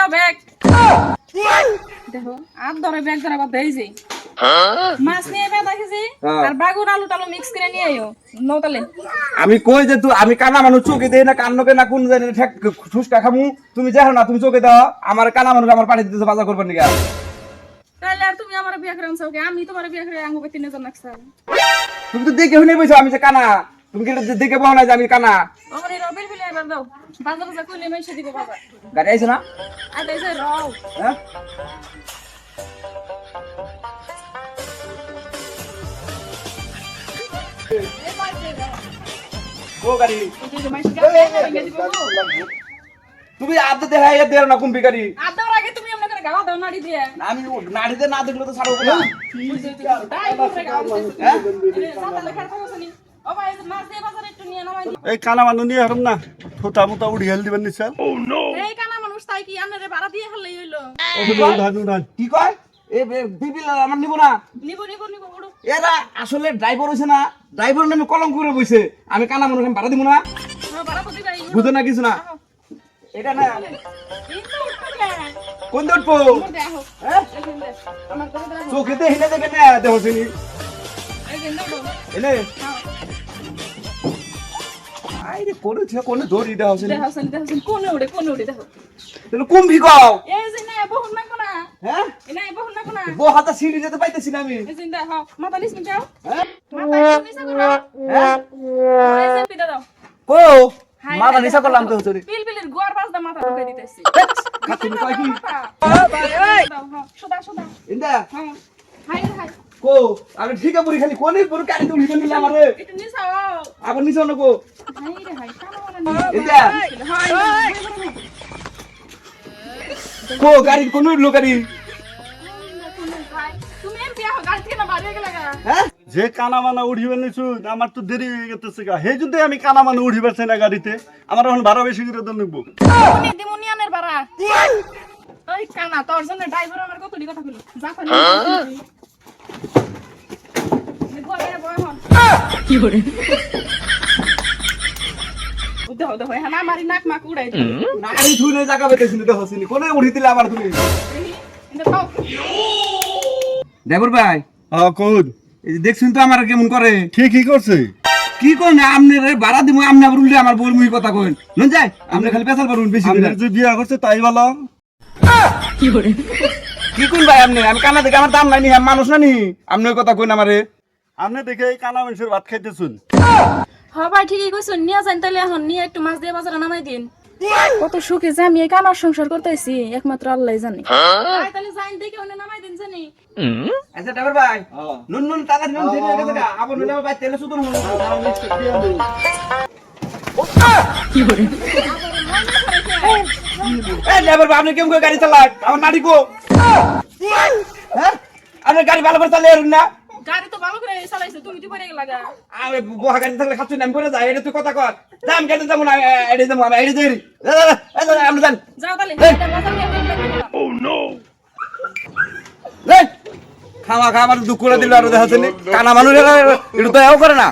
দাও ব্যাগ দেখো আর ধরে ব্যাগ ধরে বাদ দেই যাই মাছ নিয়ে বেদা খেছি আর বাগুর আলু টালু মিক্স করে নিয়ে আইও নৌতালে আমি কই যে তুই আমি কানা মানুষ চোখে দেই না কান্নকে না কোন জানি ঠেক ঠুসকা খামু তুমি দেখো না তুমি চোখে দাও আমার কানা মানুষ আমার পানি দিতে বাজার করবার নিগা তাহলে আর তুমি আমার বিয়ে করে আনছো আমি তোমার বিয়ে করে আঙ্গুবে তিনে জন নাকছা তুমি তো দেখে শুনে বইছো আমি যে কানা তুমি কি দেখে পাও না যে আমি কানা আমার এই রবির বিলে এবার দাও বাজার বাজার কইলে মাইসে দিব বাজার গাড়ি আইছে না আর দেইছে রাও হ্যাঁ ও গাড়ি তুমি আদতে দেখাই দের না কুম্পি গাড়ি আদার আগে তুমি আমনে করে গাওয়া দাও নাড়ি দিয়ে আমি নাড়িতে না দেখলে তো ছাড়বো না তাই করে গাওয়া দিতে সাদা লেখা থাকছনি ও ভাই মাছ দিয়ে বাজারে একটু নিয়ে নামাই এই কানা মানুষ নিয়ে হারম না থোতা মোতা উড়ি হেল দিবেন নিশ্চয় এই কানা মানুষ তাই কি আমনে ভাড়া দিয়ে হলেই হইলো কি কয় এ বিবিল আমার নিব না নিব নিব নিব ওড়ো এরা আসলে ড্রাইভার হইছে না ড্রাইভার নামে কলম করে বইছে আমি কানা মানুষ আমি ভাড়া দিব না ভাড়া তো দিবাই বুঝো না কিছু না এটা না কিন্তু উঠবে কোন উঠবো দেখো হ্যাঁ এখানে আমার করে দাও চোখেতে হিলে দেবে না দেখো চিনি এখানে দাও এনে আইরে কোন ছিল কোন ধরি দাও চিনি দেখো কোন উড়ে দেখো তুমি কুম্ভি কও এই যে না বহুন না কোনা হ্যাঁ না বহুন না কোনা বো হাতা সিঁড়ি যেতে পাইতেছি না আমি এই যে দেখো মাথা নিস মিটাও হ্যাঁ মাথা নিস করো হ্যাঁ এই যে পিদা দাও কো মাথা নিচা করলাম তো চুরি পিলপিলের গোয়ার পাশ দা মাথা ঢুকাই দিতেছি খাতি কয় কি দাও হ্যাঁ সুদা সুদা ইন্দা হ্যাঁ হাই হাই কো আমি ঠিকা পড়ি খালি কোনে পুরো গাড়ি তুমি নিলে আমারে এটা নিসাও আবার নিছো না কো হাই রে হাই কানা বলা ইন্দা হাই কো গাড়ি কোন লোক গাড়ি তুমি এম বিয়া গাড়ি থেকে না বাড়ি গেলা হ্যাঁ যে কানা মানা উড়িবেন নিছু আমার তো দেরি হয়ে গেছে গা হে যদি আমি কানা মানা উড়িবার চাই না গাড়িতে আমার এখন ভাড়া বেশি করে দেন নিব উনি দিমুনিয়ানের বাড়া ওই কানা তোর জন্য ড্রাইভার আমার কতটি কথা কইলো যা পানি ঘরে বয় হন কি করে দেখো দেখো হ্যাঁ আমারই নাক মাক উড়াই নাড়ি থুনে জায়গা পেতেছিনি দেখো চিনি কোনে উড়ি দিলে আবার তুমি ড্রাইভার ভাই কোন এই যে দেখছুন তো আমার কেমন করে ঠিকই করছে কি কোন আপনি ভাড়া দিব আপনি আবার উল্টে আমার বউর মুহি কথা কইন নন যাই আপনি খালি পেছাল পারুন বেশি করে যে বিয়া করছে তাই বলো কি কোন ভাই আপনি আমি কানা দেখে আমার দাম নাই নি আমি মানুষ না নি আপনি ওই কথা কইন আমারে আপনি দেখে এই কানা মানুষের ভাত খাইতেছুন হ্যাঁ ভাই ঠিকই কইছেন নিয়ে যান তাহলে এখন নিয়ে একটু মাছ দিয়ে বাজারে নামাই দিন কত সুখে যে আমি এই কানার সংসার করতেছি একমাত্র আল্লাহই জানে তাহলে যাইন দেখে ওনে নামাই দিন জানি আচ্ছা ড্রাইভার ভাই নুন নুন টাকা নুন দিয়ে গেছে গা আবার নুন ভাই তেলে সুদন হলো কি করে এই ড্রাইভার ভাই আপনি কেমন করে গাড়ি চালান আমার নাড়ি কো হ্যাঁ আপনি গাড়ি ভালো করে চালিয়ে না গাড়ি তো ভালো করে চালাইছে তুমি তো পড়ে গেলা গা আমি বহা গাড়ি থাকলে খাচ্ছি না আমি পরে যাই এটা তুই কথা কর যাম গাড়ি যাবো না এড়ে যাবো আমি এড়ে দেরি আমরা যান যাও তাহলে এটা বাজার নিয়ে ও নো খাওয়া খাওয়া দুঃখ করে দিল আর দেখা কানা মানুষ এটা তো এও করে না